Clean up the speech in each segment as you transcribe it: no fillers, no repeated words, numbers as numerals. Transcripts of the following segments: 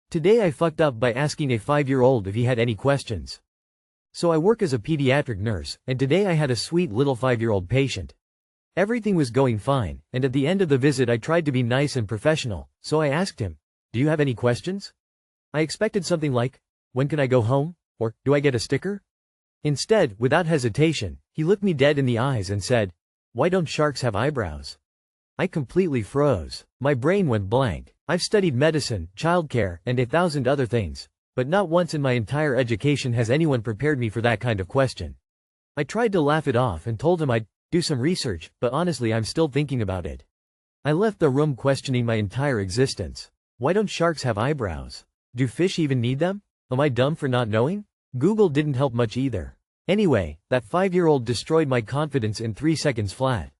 Today I fucked up by asking a 5-year-old if he had any questions. So I work as a pediatric nurse, and today I had a sweet little 5-year-old patient. Everything was going fine, and at the end of the visit I tried to be nice and professional, so I asked him, "Do you have any questions?" I expected something like, "When can I go home?" or "Do I get a sticker?" Instead, without hesitation, he looked me dead in the eyes and said, "Why don't sharks have eyebrows?" I completely froze. My brain went blank. I've studied medicine, childcare, and 1,000 other things, but not once in my entire education has anyone prepared me for that kind of question. I tried to laugh it off and told him I'd do some research, but honestly I'm still thinking about it. I left the room questioning my entire existence. Why don't sharks have eyebrows? Do fish even need them? Am I dumb for not knowing? Google didn't help much either. Anyway, that 5-year-old destroyed my confidence in 3 seconds flat.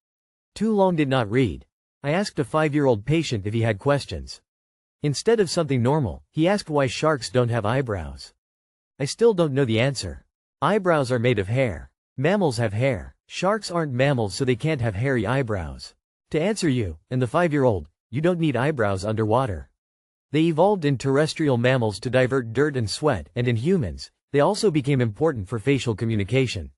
Too long did not read. I asked a 5-year-old patient if he had questions. Instead of something normal, he asked why sharks don't have eyebrows. I still don't know the answer. Eyebrows are made of hair. Mammals have hair. Sharks aren't mammals, so they can't have hairy eyebrows. To answer you, and the 5-year-old, you don't need eyebrows underwater. They evolved in terrestrial mammals to divert dirt and sweat, and in humans, they also became important for facial communication.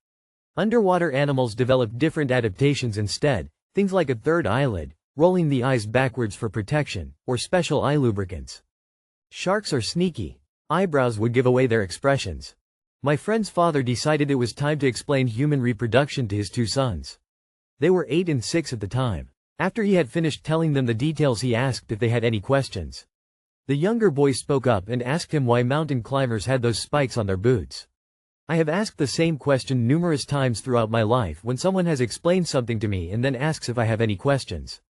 Underwater animals developed different adaptations instead, things like a third eyelid, rolling the eyes backwards for protection, or special eye lubricants. Sharks are sneaky. Eyebrows would give away their expressions. My friend's father decided it was time to explain human reproduction to his 2 sons. They were 8 and 6 at the time. After he had finished telling them the details, he asked if they had any questions. The younger boy spoke up and asked him why mountain climbers had those spikes on their boots. I have asked the same question numerous times throughout my life when someone has explained something to me and then asks if I have any questions.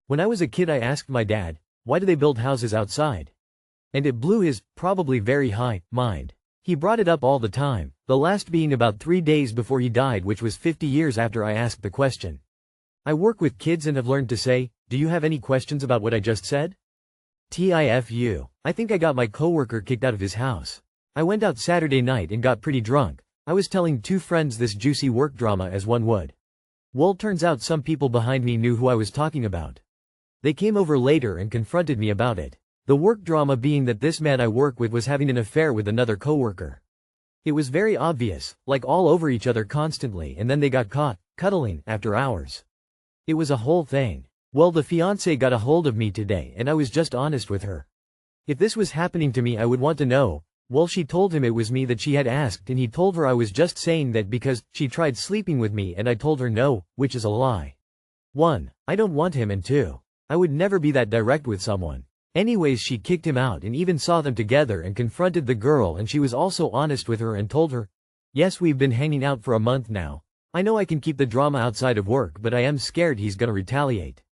When I was a kid I asked my dad, why do they build houses outside? And it blew his, probably very high, mind. He brought it up all the time, the last being about 3 days before he died, which was 50 years after I asked the question. I work with kids and have learned to say, "Do you have any questions about what I just said?" TIFU. I think I got my coworker kicked out of his house. I went out Saturday night and got pretty drunk. I was telling 2 friends this juicy work drama as one would. Well, turns out some people behind me knew who I was talking about. They came over later and confronted me about it. The work drama being that this man I work with was having an affair with another coworker. It was very obvious, like all over each other constantly, and then they got caught, cuddling, after hours. It was a whole thing. Well, the fiancée got a hold of me today and I was just honest with her. If this was happening to me I would want to know. Well, she told him it was me that she had asked and he told her I was just saying that because she tried sleeping with me and I told her no, which is a lie. 1. I don't want him, and 2. I would never be that direct with someone. Anyways, she kicked him out and even saw them together and confronted the girl, and she was also honest with her and told her, "Yes, we've been hanging out for a month now. I know I can keep the drama outside of work, but I am scared he's gonna retaliate."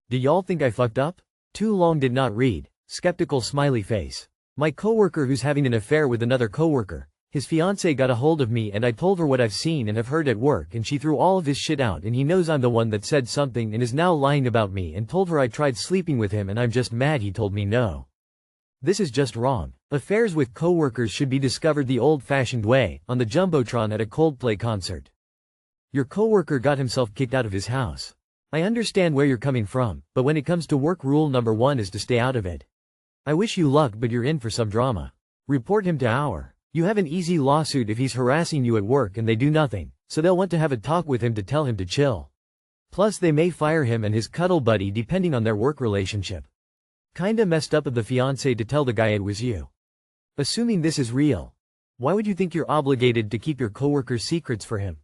Do y'all think I fucked up? Too long did not read. Skeptical smiley face. My coworker who's having an affair with another coworker, his fiancée got a hold of me and I told her what I've seen and have heard at work, and she threw all of his shit out, and he knows I'm the one that said something and is now lying about me, and told her I tried sleeping with him and I'm just mad he told me no. This is just wrong. Affairs with coworkers should be discovered the old-fashioned way, on the Jumbotron at a Coldplay concert. Your coworker got himself kicked out of his house. I understand where you're coming from, but when it comes to work, rule number 1 is to stay out of it. I wish you luck, but you're in for some drama. Report him to our. You have an easy lawsuit if he's harassing you at work and they do nothing, so they'll want to have a talk with him to tell him to chill. Plus they may fire him and his cuddle buddy depending on their work relationship. Kinda messed up of the fiancé to tell the guy it was you. Assuming this is real, why would you think you're obligated to keep your coworker's secrets for him?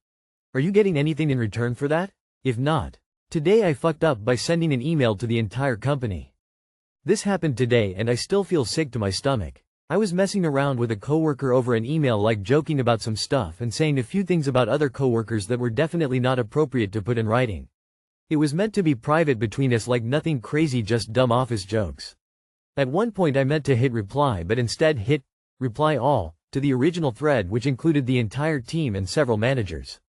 Are you getting anything in return for that? If not, today I fucked up by sending an email to the entire company. This happened today and I still feel sick to my stomach. I was messing around with a coworker over an email, like joking about some stuff and saying a few things about other coworkers that were definitely not appropriate to put in writing. It was meant to be private between us, like nothing crazy, just dumb office jokes. At one point I meant to hit reply but instead hit reply all to the original thread, which included the entire team and several managers.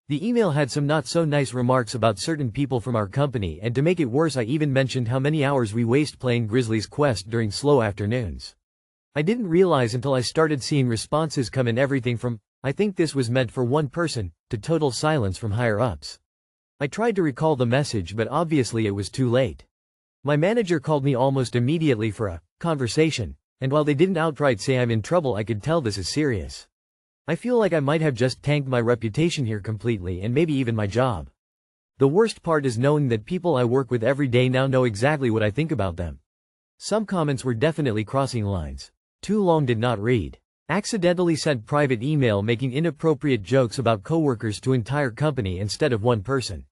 The email had some not so nice remarks about certain people from our company, and to make it worse I even mentioned how many hours we waste playing Grizzly's Quest during slow afternoons. I didn't realize until I started seeing responses come in, everything from, "I think this was meant for one person," to total silence from higher ups. I tried to recall the message, but obviously it was too late. My manager called me almost immediately for a conversation, And while they didn't outright say I'm in trouble, I could tell this is serious. I feel like I might have just tanked my reputation here completely and maybe even my job. The worst part is knowing that people I work with every day now know exactly what I think about them. Some comments were definitely crossing lines. Too long did not read. Accidentally sent private email making inappropriate jokes about coworkers to entire company instead of one person.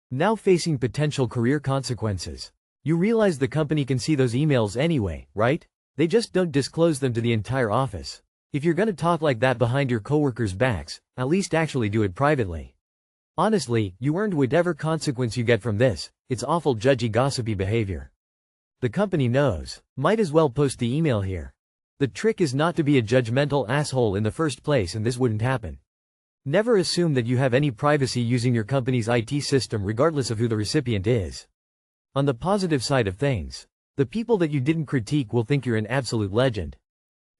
Now facing potential career consequences. You realize the company can see those emails anyway, right? They just don't disclose them to the entire office. If you're gonna talk like that behind your coworkers' backs, at least actually do it privately. Honestly, you earned whatever consequence you get from this. It's awful judgy gossipy behavior. The company knows. Might as well post the email here. The trick is not to be a judgmental asshole in the first place, and this wouldn't happen. Never assume that you have any privacy using your company's IT system regardless of who the recipient is. On the positive side of things, the people that you didn't critique will think you're an absolute legend.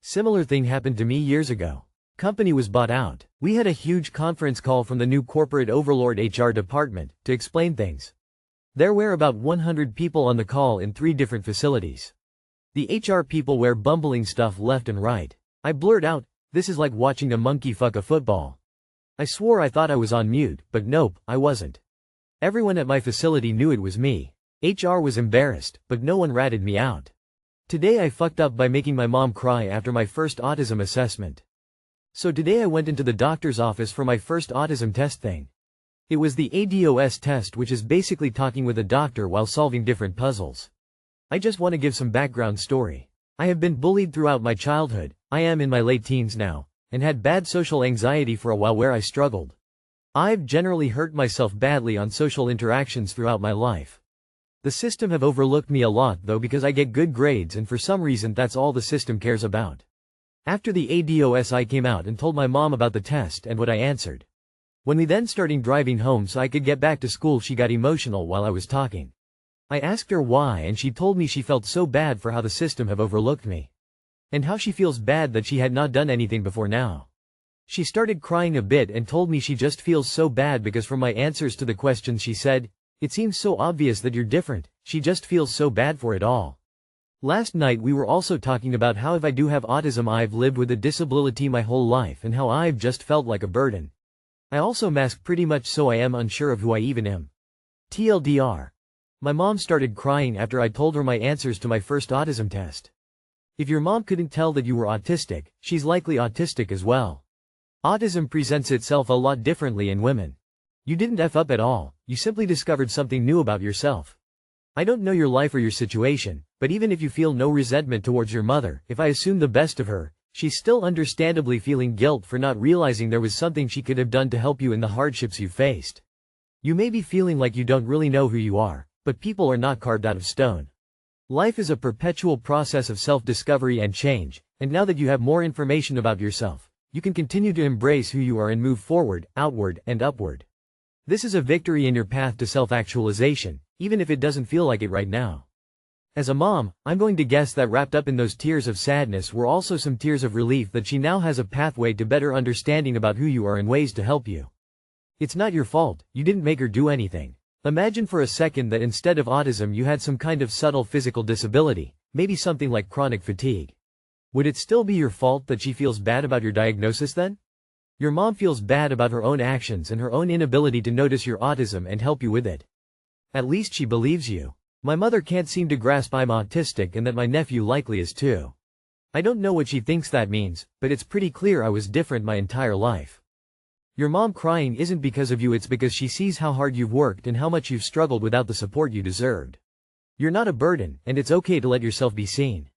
Similar thing happened to me years ago. Company was bought out. We had a huge conference call from the new corporate overlord HR department to explain things. There were about 100 people on the call in 3 different facilities. The HR people were bumbling stuff left and right. I blurred out, "This is like watching a monkey fuck a football." I swore I thought I was on mute, but nope, I wasn't. Everyone at my facility knew it was me. HR was embarrassed, but no one ratted me out. Today I fucked up by making my mom cry after my first autism assessment. So today I went into the doctor's office for my first autism test thing. It was the ADOS test, which is basically talking with a doctor while solving different puzzles. I just want to give some background story. I have been bullied throughout my childhood. I am in my late teens now, and had bad social anxiety for a while where I struggled. I've generally hurt myself badly on social interactions throughout my life. The system have overlooked me a lot though because I get good grades, and for some reason that's all the system cares about. After the ADOS I came out and told my mom about the test and what I answered. When we then started driving home so I could get back to school, she got emotional while I was talking. I asked her why, and she told me she felt so bad for how the system have overlooked me. And how she feels bad that she had not done anything before now. She started crying a bit and told me she just feels so bad because from my answers to the questions she said, "It seems so obvious that you're different." She just feels so bad for it all. Last night we were also talking about how if I do have autism I've lived with a disability my whole life and how I've just felt like a burden. I also mask pretty much so I am unsure of who I even am. TLDR. My mom started crying after I told her my answers to my first autism test. If your mom couldn't tell that you were autistic, she's likely autistic as well. Autism presents itself a lot differently in women. You didn't F up at all, you simply discovered something new about yourself. I don't know your life or your situation, but even if you feel no resentment towards your mother, if I assume the best of her, she's still understandably feeling guilt for not realizing there was something she could have done to help you in the hardships you faced. You may be feeling like you don't really know who you are, but people are not carved out of stone. Life is a perpetual process of self-discovery and change, and now that you have more information about yourself, you can continue to embrace who you are and move forward, outward, and upward. This is a victory in your path to self-actualization, even if it doesn't feel like it right now. As a mom, I'm going to guess that wrapped up in those tears of sadness were also some tears of relief that she now has a pathway to better understanding about who you are and ways to help you. It's not your fault, you didn't make her do anything. Imagine for a second that instead of autism you had some kind of subtle physical disability, maybe something like chronic fatigue. Would it still be your fault that she feels bad about your diagnosis then? Your mom feels bad about her own actions and her own inability to notice your autism and help you with it. At least she believes you. My mother can't seem to grasp I'm autistic and that my nephew likely is too. I don't know what she thinks that means, but it's pretty clear I was different my entire life. Your mom crying isn't because of you, it's because she sees how hard you've worked and how much you've struggled without the support you deserved. You're not a burden, and it's okay to let yourself be seen.